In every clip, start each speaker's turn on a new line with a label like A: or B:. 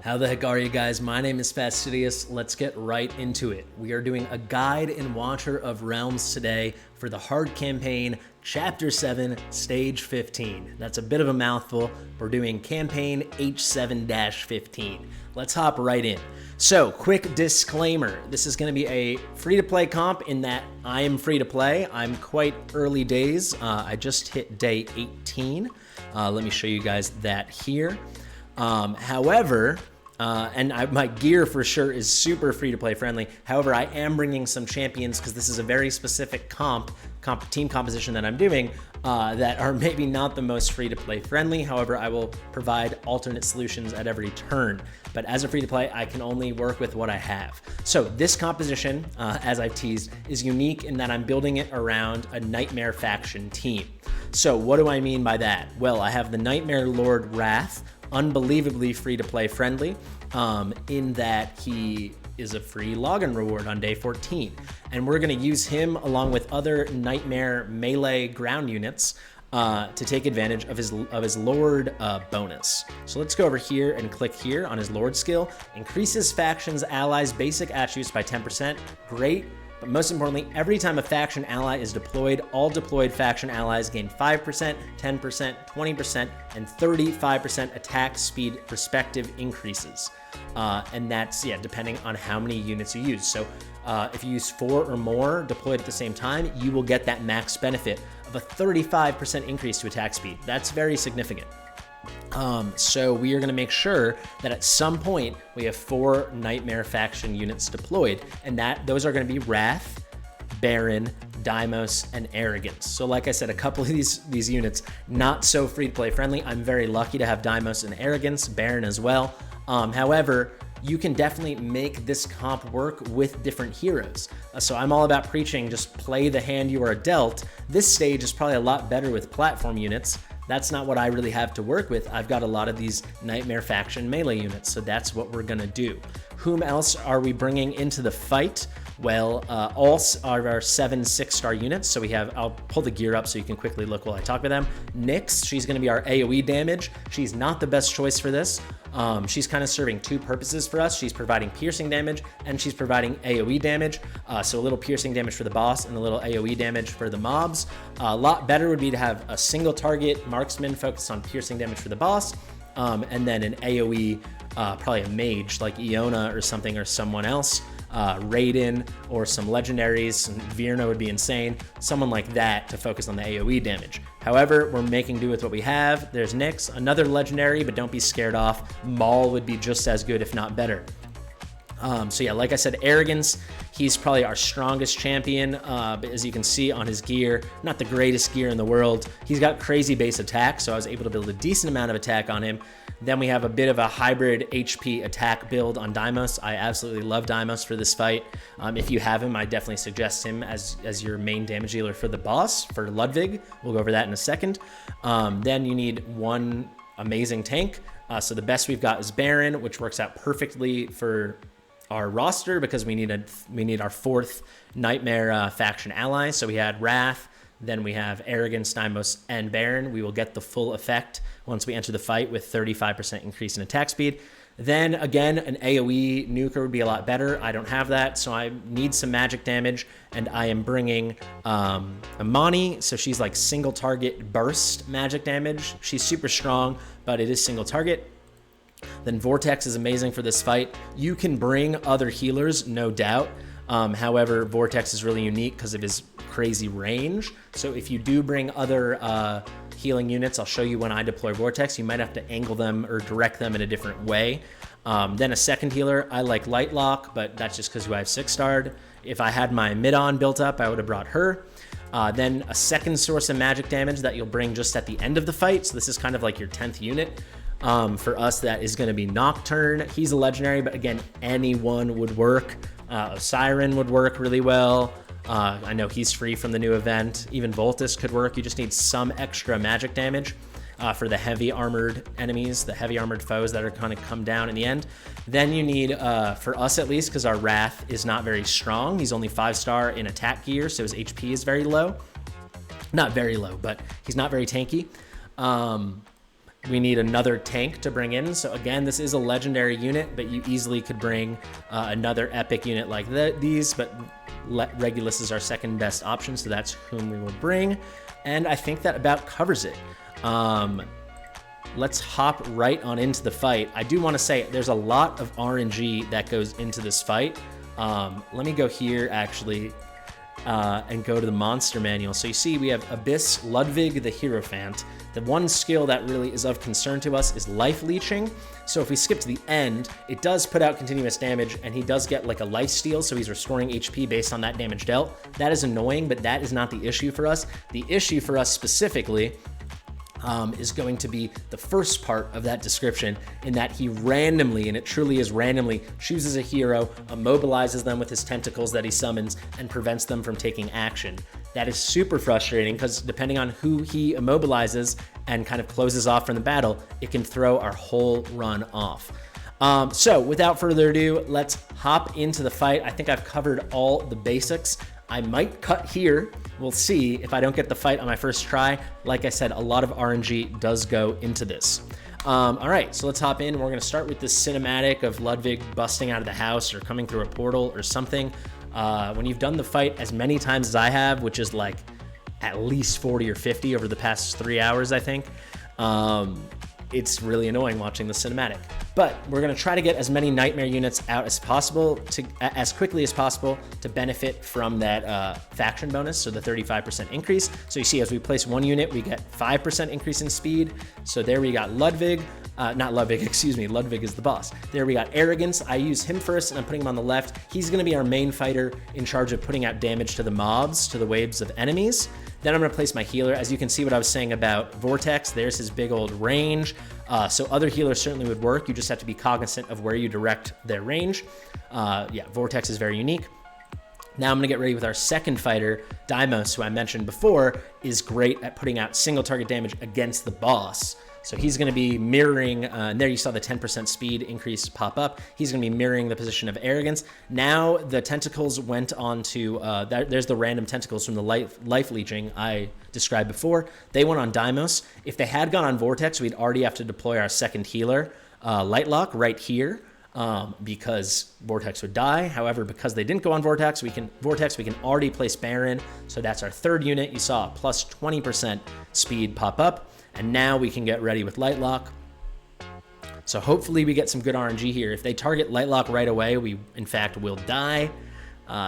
A: How the heck are you guys? My name is Fastidious. Let's get right into it. We are doing a guide in Watcher of Realms today for the hard campaign, Chapter 7, Stage 15. That's a bit of a mouthful. We're doing campaign H7-15. Let's hop right in. So, quick disclaimer. This is going to be a free-to-play comp in that I am free-to-play. I'm quite early days. I just hit day 18. Let me show you guys that here. However, my gear for sure is super free-to-play friendly. However, I am bringing some champions because this is a very specific team composition that I'm doing that are maybe not the most free-to-play friendly. However, I will provide alternate solutions at every turn. But as a free-to-play, I can only work with what I have. So this composition, as I've teased, is unique in that I'm building it around a Nightmare faction team. So what do I mean by that? Well, I have the Nightmare Lord Wrath, unbelievably free-to-play friendly, in that he is a free login reward on day 14. And we're going to use him along with other Nightmare melee ground units to take advantage of his Lord bonus. So let's go over here and click here on his Lord skill. Increases factions' allies' basic attributes by 10%. Great. But most importantly, every time a faction ally is deployed, all deployed faction allies gain 5%, 10%, 20%, and 35% attack speed respective increases. And that's, depending on how many units you use. So if you use 4 or more deployed at the same time, you will get that max benefit of a 35% increase to attack speed. That's very significant. So we are going to make sure that at some point we have 4 Nightmare faction units deployed, and those are going to be Wrath, Baron, Deimos, and Arrogance. So like I said, a couple of these units not so free-to-play friendly. I'm very lucky to have Deimos and Arrogance, Baron as well. However, you can definitely make this comp work with different heroes. So I'm all about preaching, just play the hand you are dealt. This stage is probably a lot better with platform units. That's not what I really have to work with. I've got a lot of these Nightmare faction melee units, so that's what we're gonna do. Whom else are we bringing into the fight? Well, all are our 7 6-star units. So we have, I'll pull the gear up so you can quickly look while I talk about them. Nyx, she's gonna be our AoE damage. She's not the best choice for this. She's kind of serving 2 purposes for us. She's providing piercing damage and she's providing AoE damage. So a little piercing damage for the boss and a little AoE damage for the mobs. A lot better would be to have a single target marksman focused on piercing damage for the boss. And then an AoE, probably a mage like Iona or something, or someone else. Raiden or some legendaries, and Virna would be insane. Someone like that to focus on the AoE damage. However, we're making do with what we have. There's Nyx, another legendary, but don't be scared off. Maul would be just as good, if not better. So yeah, like I said, Arrogance, he's probably our strongest champion, but as you can see on his gear, not the greatest gear in the world. He's got crazy base attack, so I was able to build a decent amount of attack on him. Then we have a bit of a hybrid HP attack build on Deimos. I absolutely love Deimos for this fight. If you have him, I definitely suggest him as your main damage dealer for the boss, for Ludwig. We'll go over that in a second. Then you need one amazing tank. So the best we've got is Baron, which works out perfectly for our roster because we need our 4th Nightmare faction ally. So we had Wrath, then we have Arrogance, Deimos, and Baron. We will get the full effect once we enter the fight with 35% increase in attack speed. Then again, an AoE nuker would be a lot better. I don't have that, so I need some magic damage, and I am bringing Amani. So she's like single target burst magic damage. She's super strong, but it is single target. Then Vortex is amazing for this fight. You can bring other healers, no doubt. However, Vortex is really unique because of his crazy range. So if you do bring other healing units, I'll show you when I deploy Vortex. You might have to angle them or direct them in a different way. Then a second healer, I like Lightlock, but that's just because I have 6-starred. If I had my mid-on built up, I would have brought her. Then a second source of magic damage that you'll bring just at the end of the fight. So this is kind of like your 10th unit. For us, that is going to be Nocturne. He's a legendary, but again, anyone would work. Siren would work really well. I know he's free from the new event. Even Voltus could work. You just need some extra magic damage for the heavy armored enemies, the heavy armored foes that are going to come down in the end. Then you need, for us at least, because our Wrath is not very strong. He's only 5-star in attack gear, so his HP is very low. Not very low, but he's not very tanky. we need another tank to bring in. So again, this is a legendary unit, but you easily could bring another epic unit like these, but Regulus is our second best option, so that's whom we will bring. And I think that about covers it. Let's hop right on into the fight. I do want to say there's a lot of RNG that goes into this fight. Let me go here actually and go to the monster manual. So you see we have Abyss, Ludwig the Hierophant. The one skill that really is of concern to us is life leeching. So if we skip to the end, it does put out continuous damage, and he does get like a life steal, so he's restoring HP based on that damage dealt. That is annoying, but that is not the issue for us. The issue for us specifically is going to be the first part of that description, in that he randomly, and it truly is randomly, chooses a hero, immobilizes them with his tentacles that he summons, and prevents them from taking action. That is super frustrating because depending on who he immobilizes and kind of closes off from the battle, it can throw our whole run off. So without further ado, let's hop into the fight. I think I've covered all the basics. I might cut here. We'll see if I don't get the fight on my first try. Like I said, a lot of RNG does go into this. All right, so let's hop in. We're gonna start with this cinematic of Ludwig busting out of the house or coming through a portal or something. When you've done the fight as many times as I have, which is like at least 40 or 50 over the past 3 hours, I think, it's really annoying watching the cinematic. But we're gonna try to get as many nightmare units out as possible, as quickly as possible, to benefit from that faction bonus, so the 35% increase. So you see, as we place one unit, we get 5% increase in speed. So there we got Ludwig, not Ludwig, excuse me, Ludwig is the boss. There we got Arrogance. I use him first, and I'm putting him on the left. He's gonna be our main fighter in charge of putting out damage to the mobs, to the waves of enemies. Then I'm gonna place my healer. As you can see what I was saying about Vortex, there's his big old range. So other healers certainly would work. You just have to be cognizant of where you direct their range. Yeah, Vortex is very unique. Now I'm gonna get ready with our second fighter. Deimos, who I mentioned before, is great at putting out single target damage against the boss. So he's gonna be mirroring, and there you saw the 10% speed increase pop up. He's gonna be mirroring the position of Arrogance. Now the tentacles went on to, there's the random tentacles from the life leeching I described before. They went on Deimos. If they had gone on Vortex, we'd already have to deploy our second healer, Lightlock, right here, because Vortex would die. However, because they didn't go on Vortex, we can already place Baron. So that's our third unit. You saw a plus 20% speed pop up. And now we can get ready with Lightlock. So hopefully we get some good RNG here. If they target Lightlock right away, we in fact will die.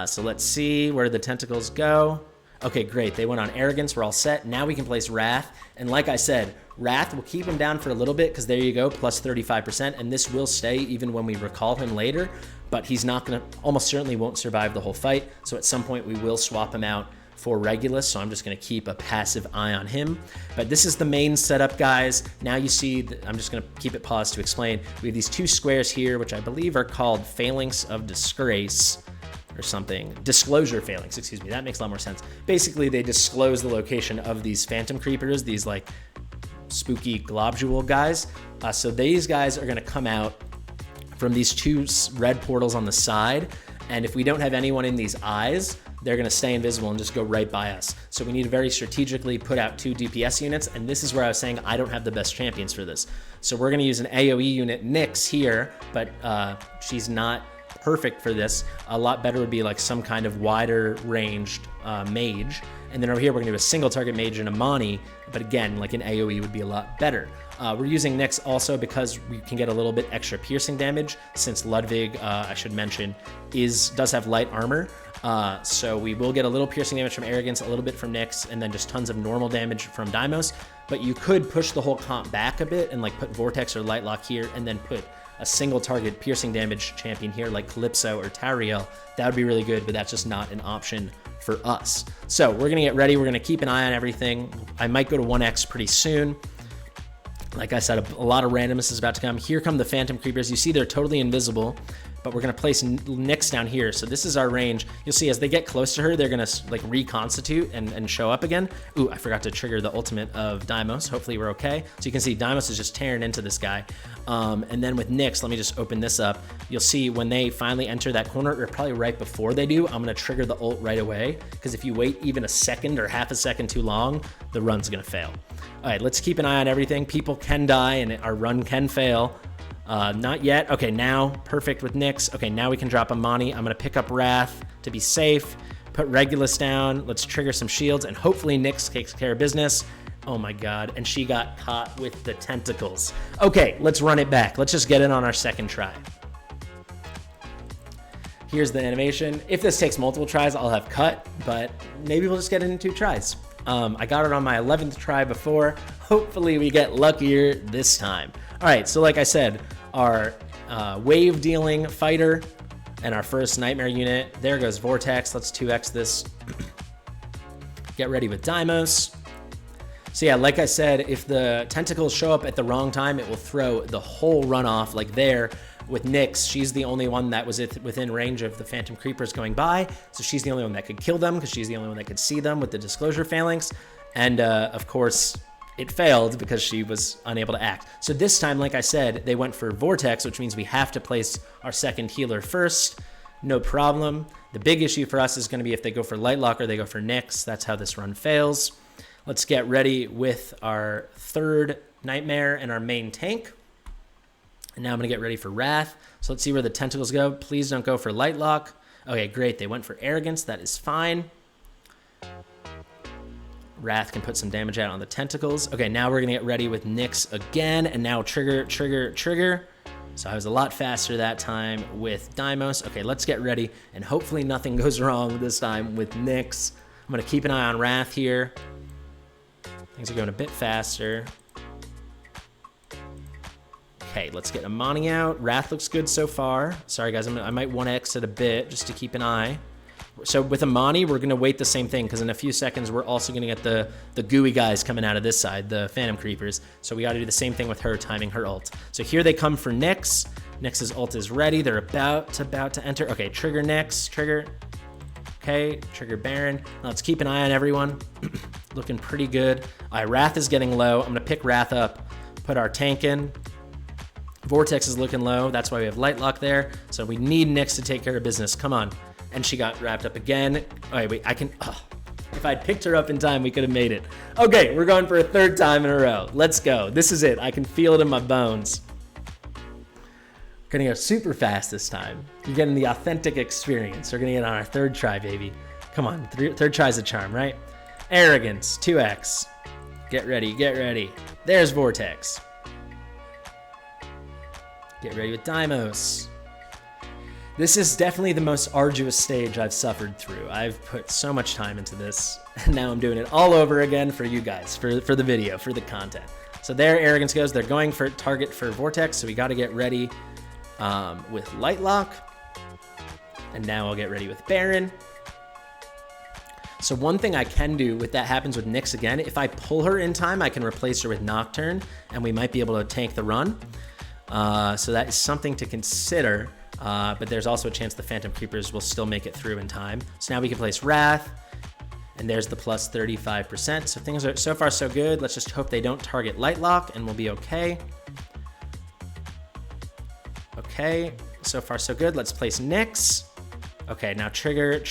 A: So let's see, where the tentacles go? Okay, great, they went on Arrogance, we're all set. Now we can place Wrath. And like I said, Wrath will keep him down for a little bit, because there you go, plus 35%. And this will stay even when we recall him later, but he's not gonna, almost certainly won't survive the whole fight. So at some point we will swap him out for Regulus, so I'm just gonna keep a passive eye on him. But this is the main setup, guys. Now you see, I'm just gonna keep it paused to explain. We have these two squares here, which I believe are called Phalanx of Disgrace or something. Disclosure Phalanx, excuse me, that makes a lot more sense. Basically, they disclose the location of these phantom creepers, these like spooky globule guys. So these guys are gonna come out from these two red portals on the side, and if we don't have anyone in these eyes, they're gonna stay invisible and just go right by us. So we need to very strategically put out 2 DPS units, and this is where I was saying I don't have the best champions for this. So we're gonna use an AoE unit, Nyx, here, but she's not perfect for this. A lot better would be like some kind of wider ranged mage. And then over here, we're gonna do a single target mage and a Mani, but again, like an AoE would be a lot better. We're using Nyx also because we can get a little bit extra piercing damage, since Ludwig, I should mention, does have light armor. So we will get a little piercing damage from Arrogance, a little bit from Nyx, and then just tons of normal damage from Deimos. But you could push the whole comp back a bit and like put Vortex or Lightlock here, and then put a single target piercing damage champion here like Calypso or Tariel. That would be really good, but that's just not an option for us. So we're gonna get ready. We're gonna keep an eye on everything. I might go to 1x pretty soon. Like I said, a lot of randomness is about to come. Here come the Phantom Creepers. You see they're totally invisible, but we're gonna place Nyx down here. So this is our range. You'll see as they get close to her, they're gonna like reconstitute and show up again. Ooh, I forgot to trigger the ultimate of Deimos. Hopefully we're okay. So you can see Deimos is just tearing into this guy. And then with Nyx, let me just open this up. You'll see when they finally enter that corner, or probably right before they do, I'm gonna trigger the ult right away. Because if you wait even a second or half a second too long, the run's gonna fail. All right, let's keep an eye on everything. People can die and our run can fail. Not yet. Okay, now perfect with Nyx. Okay, now we can drop Amani. I'm gonna pick up Wrath to be safe. Put Regulus down. Let's trigger some shields and hopefully Nyx takes care of business. Oh my God, and she got caught with the tentacles. Okay, let's run it back. Let's just get it on our second try. Here's the animation. If this takes multiple tries, I'll have cut, but maybe we'll just get it in 2 tries. I got it on my 11th try before. Hopefully we get luckier this time. All right, so like I said, our wave dealing fighter and our first nightmare unit. There goes Vortex. Let's 2x this. Get ready with Deimos. So yeah, like I said, if the tentacles show up at the wrong time, it will throw the whole run off. Like there with Nyx, she's the only one that was within range of the Phantom Creepers going by. So she's the only one that could kill them because she's the only one that could see them with the disclosure phalanx. And of course, it failed because she was unable to act. So this time, like I said, they went for Vortex, which means we have to place our second healer first. No problem. The big issue for us is going to be if they go for Lightlock or they go for Nyx. That's how this run fails. Let's get ready with our third Nightmare and our main tank. And now I'm going to get ready for Wrath. So let's see where the tentacles go. Please don't go for Lightlock. Okay, great. They went for Arrogance. That is fine. Wrath can put some damage out on the tentacles. Okay, now we're going to get ready with Nyx again. And now trigger. So I was a lot faster that time with Deimos. Okay, let's get ready. And hopefully nothing goes wrong this time with Nyx. I'm going to keep an eye on Wrath here. Things are going a bit faster. Okay, let's get Amani out. Wrath looks good so far. Sorry, guys, I might 1x it a bit just to keep an eye. So with Amani, we're going to wait the same thing because in a few seconds, we're also going to get the gooey guys coming out of this side, the Phantom Creepers. So we got to do the same thing with her, timing her ult. So here they come for Nyx. Nyx's ult is ready. They're about to enter. Okay, trigger Nyx, trigger. Okay, trigger Baron. Now let's keep an eye on everyone. Looking pretty good. All right, Wrath is getting low. I'm going to pick Wrath up, put our tank in. Vortex is looking low. That's why we have Lightlock there. So we need Nyx to take care of business. Come on. And she got wrapped up again. All right, wait, I can... Oh, if I'd picked her up in time, we could have made it. Okay, we're going for a third time in a row. Let's go. This is it. I can feel it in my bones. We're gonna go super fast this time. You're getting the authentic experience. We're gonna get on our third try, baby. Come on, third try's a charm, right? Arrogance, 2x. Get ready, get ready. There's Vortex. Get ready with Deimos. This is definitely the most arduous stage I've suffered through. I've put so much time into this, and now I'm doing it all over again for you guys, for the video, for the content. So there Arrogance goes. They're going for target for Vortex, so we got to get ready with Lightlock. And now I'll get ready with Baron. So one thing I can do with that happens with Nyx again, if I pull her in time, I can replace her with Nocturne, and we might be able to tank the run. So that is something to consider. But there's also a chance the Phantom Creepers will still make it through in time. So now we can place Wrath, and there's the plus 35%. So things are so far so good. Let's just hope they don't target Lightlock, and we'll be okay. Okay, so far so good. Let's place Nyx. Okay, now trigger.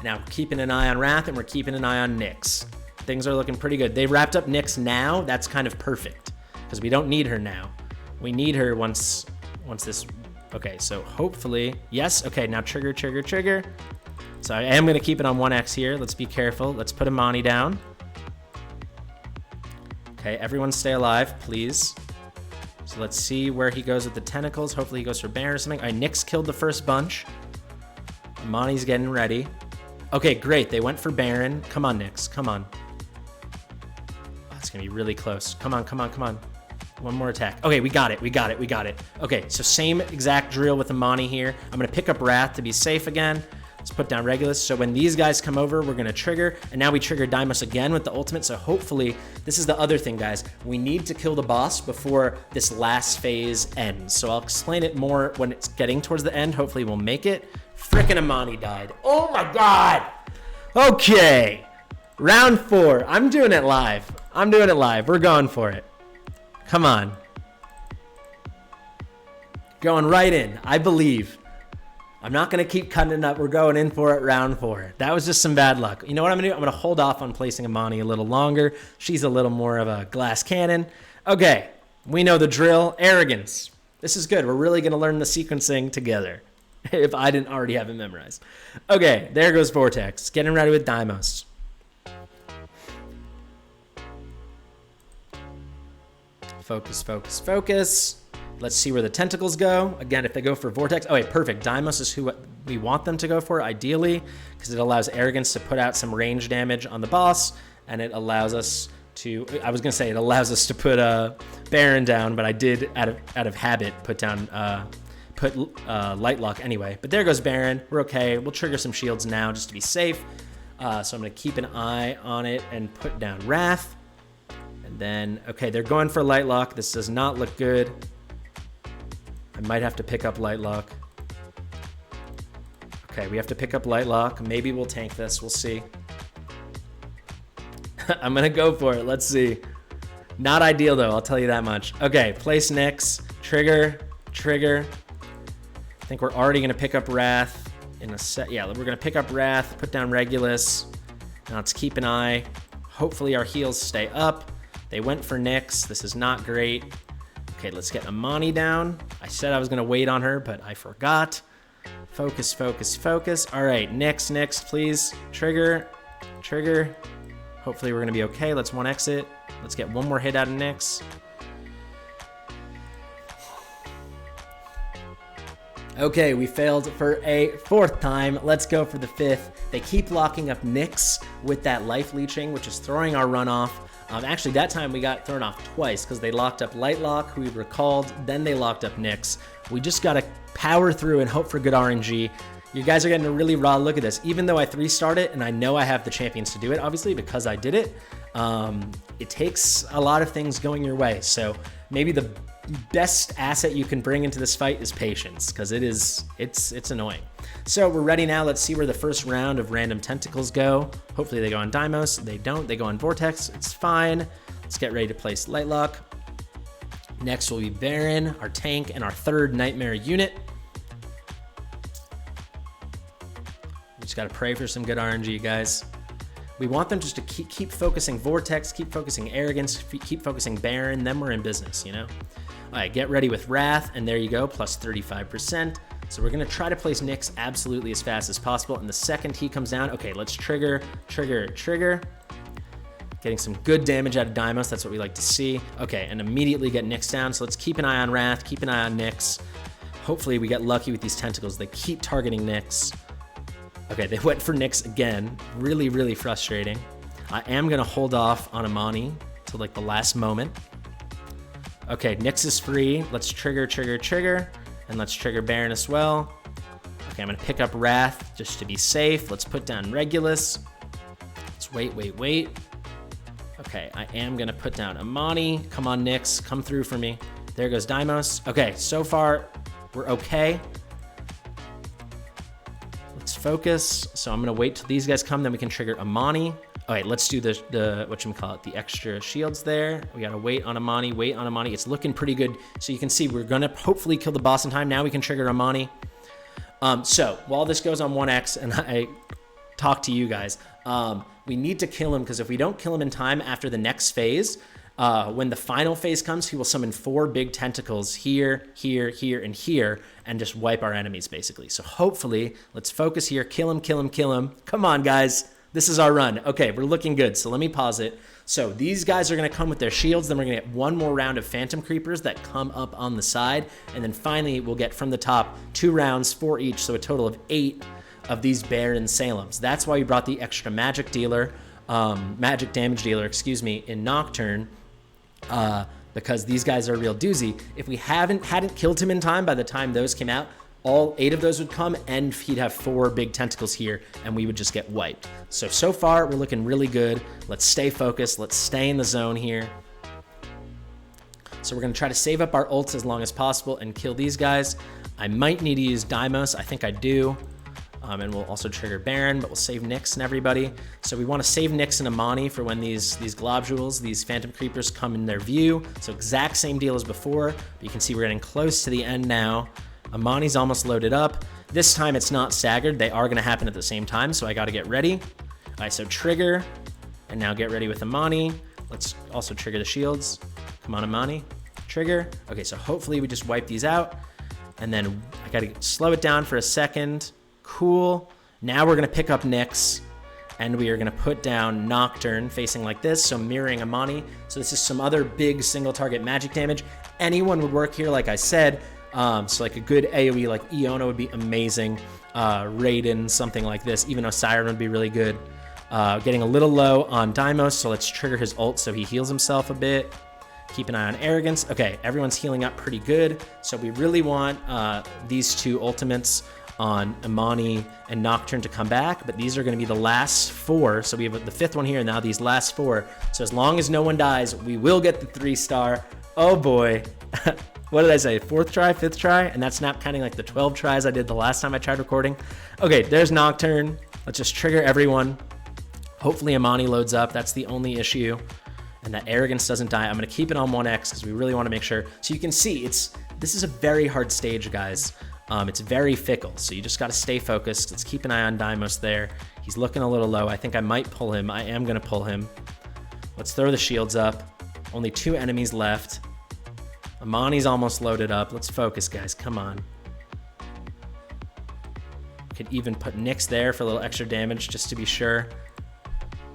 A: Now keeping an eye on Wrath, and we're keeping an eye on Nyx. Things are looking pretty good. They wrapped up Nyx now. That's kind of perfect, because we don't need her now. We need her once this, okay, so hopefully, yes, okay, now trigger. So I am gonna keep it on 1x here. Let's be careful. Let's put Amani down. Okay, everyone stay alive, please. So let's see where he goes with the tentacles. Hopefully he goes for Baron or something. All right, Nyx killed the first bunch. Amani's getting ready. Okay, great, they went for Baron. Come on, Nyx, come on. Oh, it's gonna be really close. Come on. One more attack. Okay, we got it. Okay, so same exact drill with Amani here. I'm gonna pick up Wrath to be safe again. Let's put down Regulus. So when these guys come over, we're going to trigger. And now we trigger Deimos again with the ultimate. So hopefully, this is the other thing, guys. We need to kill the boss before this last phase ends. So I'll explain it more when it's getting towards the end. Hopefully we'll make it. Frickin' Amani died. Oh my God. Okay. Round 4. I'm doing it live. We're going for it. Come on. Going right in. I believe. I'm not going to keep cutting it up. We're going in for it, round 4. That was just some bad luck. You know what I'm going to do? I'm going to hold off on placing Amani a little longer. She's a little more of a glass cannon. Okay. We know the drill. Arrogance. This is good. We're really going to learn the sequencing together. If I didn't already have it memorized. Okay. There goes Vortex. Getting ready with Deimos. Focus, focus, focus. Let's see where the tentacles go. Again, if they go for Vortex. Oh, wait, perfect. Deimos is who we want them to go for, ideally, because it allows Arrogance to put out some range damage on the boss, and it allows us to, I was going to say it allows us to put Baron down, but I did, out of habit, put Light Lock anyway. But there goes Baron. We're okay. We'll trigger some shields now just to be safe. So I'm going to keep an eye on it and put down Wrath. And then, okay, they're going for Light Lock. This does not look good. I might have to pick up Light Lock. Okay, we have to pick up Light Lock. Maybe we'll tank this. We'll see. I'm going to go for it. Let's see. Not ideal, though. I'll tell you that much. Okay, place Nyx. Trigger. I think we're already going to pick up Wrath in a set. Yeah, we're going to pick up Wrath, put down Regulus. Now let's keep an eye. Hopefully our heals stay up. They went for Nyx. This is not great. Okay, let's get Amani down. I said I was going to wait on her, but I forgot. Focus, focus, focus. All right, Nyx, please. Trigger. Hopefully we're going to be okay. Let's 1x it. Let's get one more hit out of Nyx. Okay, we failed for a 4th time. Let's go for the 5th. They keep locking up Nyx with that life leeching, which is throwing our run off. Actually, that time we got thrown off twice because they locked up Light Lock, who we recalled, then they locked up Nyx. We just got to power through and hope for good RNG. You guys are getting a really raw look at this. Even though I 3-starred it, and I know I have the champions to do it, obviously, because I did it, it takes a lot of things going your way. So maybe the best asset you can bring into this fight is patience, because it's annoying. So we're ready now. Let's see where the first round of random tentacles go. Hopefully they go on Deimos. They don't. They go on Vortex. It's fine. Let's get ready to place Light Lock. Next will be Baron, our tank, and our 3rd Nightmare unit. We just got to pray for some good RNG, guys. We want them just to keep focusing Vortex, keep focusing Arrogance, keep focusing Baron, then we're in business, you know? All right, get ready with Wrath, and there you go, plus 35%. So we're going to try to place Nyx absolutely as fast as possible, and the second he comes down, okay, let's trigger. Getting some good damage out of Deimos, that's what we like to see. Okay, and immediately get Nyx down, so let's keep an eye on Wrath, keep an eye on Nyx. Hopefully we get lucky with these tentacles. They keep targeting Nyx. Okay, they went for Nyx again. Really, really frustrating. I am going to hold off on Amani till like the last moment. Okay, Nyx is free. Let's trigger. And let's trigger Baron as well. Okay, I'm going to pick up Wrath just to be safe. Let's put down Regulus. Let's wait. Okay, I am going to put down Amani. Come on, Nyx. Come through for me. There goes Deimos. Okay, so far, we're okay. Let's focus. So I'm going to wait till these guys come, then we can trigger Amani. All right, let's do the the extra shields there. We got to wait on Amani. It's looking pretty good. So you can see we're going to hopefully kill the boss in time. Now we can trigger Amani. So while this goes on 1x and I talk to you guys, we need to kill him, because if we don't kill him in time after the next phase, when the final phase comes, he will summon 4 big tentacles here, and here, and just wipe our enemies, basically. So hopefully, let's focus here. Kill him. Come on, guys. This is our run. Okay, we're looking good. So let me pause it. So these guys are going to come with their shields. Then we're going to get one more round of Phantom Creepers that come up on the side. And then finally, we'll get from the top 2 rounds, 4 each. So a total of 8 of these Baron Salems. That's why we brought the extra magic damage dealer, in Nocturne. Because these guys are a real doozy. If we hadn't killed him in time by the time those came out, all 8 of those would come, and he'd have 4 big tentacles here, and we would just get wiped. So far, we're looking really good. Let's stay focused. Let's stay in the zone here. So we're going to try to save up our ults as long as possible and kill these guys. I might need to use Deimos. I think I do. And we'll also trigger Baron, but we'll save Nyx and everybody. So we want to save Nyx and Amani for when these globules, these phantom creepers come in their view. So exact same deal as before. But you can see we're getting close to the end now. Amani's almost loaded up. This time it's not staggered. They are going to happen at the same time, so I got to get ready. All right, so trigger, and now get ready with Amani. Let's also trigger the shields. Come on, Amani. Trigger. Okay, so hopefully we just wipe these out. And then I got to slow it down for a second. Cool. Now we're going to pick up Nyx, and we are going to put down Nocturne facing like this, so mirroring Amani. So this is some other big single target magic damage. Anyone would work here, like I said. So like a good AoE like Iona would be amazing. Raiden, something like this. Even Osiren would be really good. Getting a little low on Deimos, so let's trigger his ult so he heals himself a bit. Keep an eye on Arrogance. Okay, everyone's healing up pretty good. So we really want these 2 ultimates on Amani and Nocturne to come back, but these are going to be the last 4. So we have the 5th one here, and now these last 4. So as long as no one dies, we will get the 3-star. Oh boy. What did I say? 4th try, 5th try? And that's not counting like the 12 tries I did the last time I tried recording. Okay, there's Nocturne. Let's just trigger everyone. Hopefully Amani loads up. That's the only issue. And that Arrogance doesn't die. I'm going to keep it on 1x because we really want to make sure. So you can see this is a very hard stage, guys. It's very fickle, so you just got to stay focused. Let's keep an eye on Deimos there. He's looking a little low. I think I might pull him. I am going to pull him. Let's throw the shields up. Only 2 enemies left. Amani's almost loaded up. Let's focus, guys. Come on. Could even put Nyx there for a little extra damage just to be sure.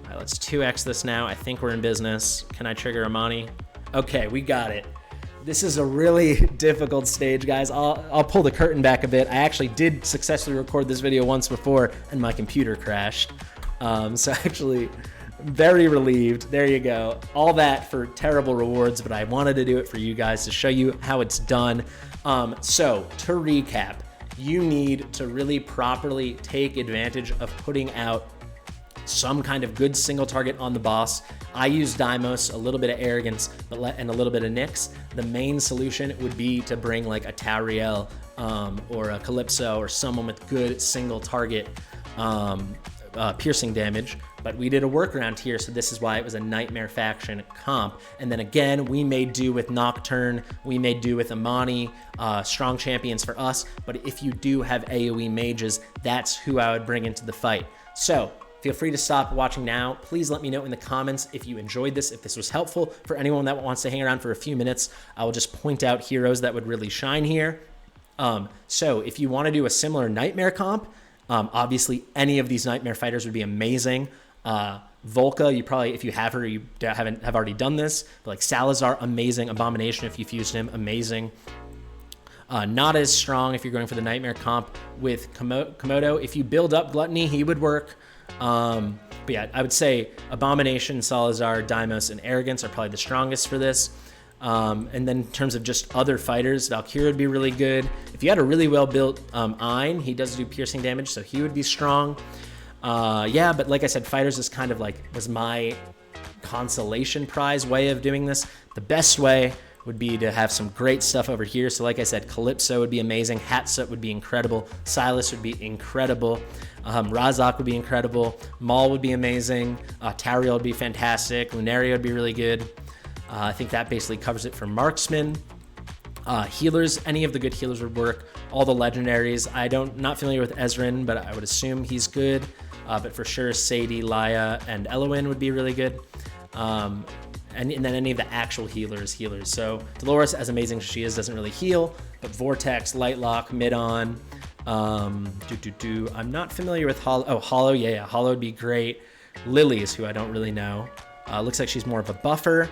A: All right, let's 2x this now. I think we're in business. Can I trigger Amani? Okay, we got it. This is a really difficult stage, guys. I'll pull the curtain back a bit. I actually did successfully record this video once before, and my computer crashed. So actually, very relieved. There you go. All that for terrible rewards, but I wanted to do it for you guys to show you how it's done. So to recap, you need to really properly take advantage of putting out some kind of good single target on the boss. I use Deimos, a little bit of Arrogance, and a little bit of Nyx. The main solution would be to bring like a Tauriel or a Calypso or someone with good single target piercing damage. But we did a workaround here, so this is why it was a Nightmare Faction comp. And then again, we made do with Nocturne, we made do with Amani, strong champions for us. But if you do have AoE mages, that's who I would bring into the fight. So feel free to stop watching now. Please let me know in the comments if you enjoyed this, if this was helpful. For anyone that wants to hang around for a few minutes, I will just point out heroes that would really shine here. So if you want to do a similar Nightmare comp, obviously any of these Nightmare fighters would be amazing. Volca, you probably, if you have her, you have already done this. But like Salazar, amazing. Abomination, if you fused him, amazing. Not as strong if you're going for the Nightmare comp with Komodo. If you build up Gluttony, he would work. But yeah, I would say Abomination, Salazar, Deimos, and Arrogance are probably the strongest for this. And then in terms of just other fighters, Valkyrie would be really good. If you had a really well-built Ein, he does do piercing damage, so he would be strong. Yeah, but like I said, fighters is kind of like, was my consolation prize way of doing this. The best way would be to have some great stuff over here. So like I said, Calypso would be amazing. Hatsut would be incredible. Silas would be incredible. Razak would be incredible. Maul would be amazing. Tauriel would be fantastic. Lunaria would be really good. I think that basically covers it for Marksman. Healers, any of the good healers would work. All the legendaries. Not familiar with Ezrein, but I would assume he's good. But for sure, Sadie, Laya, and Eloin would be really good. And then any of the actual healers. So Dolores, as amazing as she is, doesn't really heal. But Vortex, Lightlock, Midon. I'm not familiar with Hollow. Oh, Hollow, yeah. Hollow would be great. Lily is who I don't really know. Looks like she's more of a buffer.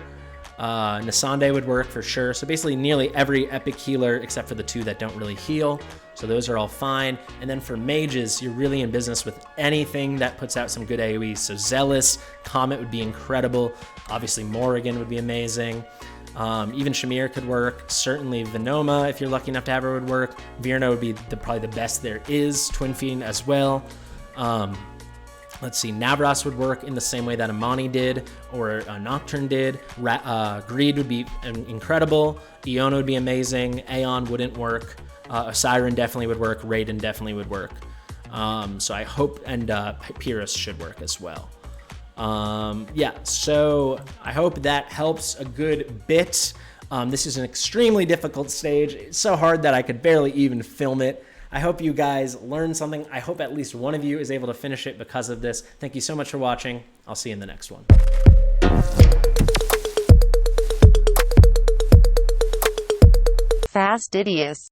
A: Nasande would work for sure. So basically nearly every epic healer except for the 2 that don't really heal. So those are all fine. And then for mages, you're really in business with anything that puts out some good AoE. So Zealous, Comet would be incredible. Obviously Morrigan would be amazing. Even Shamir could work. Certainly Venoma, if you're lucky enough to have her, would work. Virna would be probably the best there is. Twin Fiend as well. Let's see, Navras would work in the same way that Amani did, or Nocturne did. Greed would be incredible. Iona would be amazing. Aeon wouldn't work. Siren definitely would work. Raiden definitely would work. So I hope, and Pyrrhus should work as well. Yeah, so I hope that helps a good bit. This is an extremely difficult stage. It's so hard that I could barely even film it. I hope you guys learned something. I hope at least one of you is able to finish it because of this. Thank you so much for watching. I'll see you in the next one.
B: Fastidious.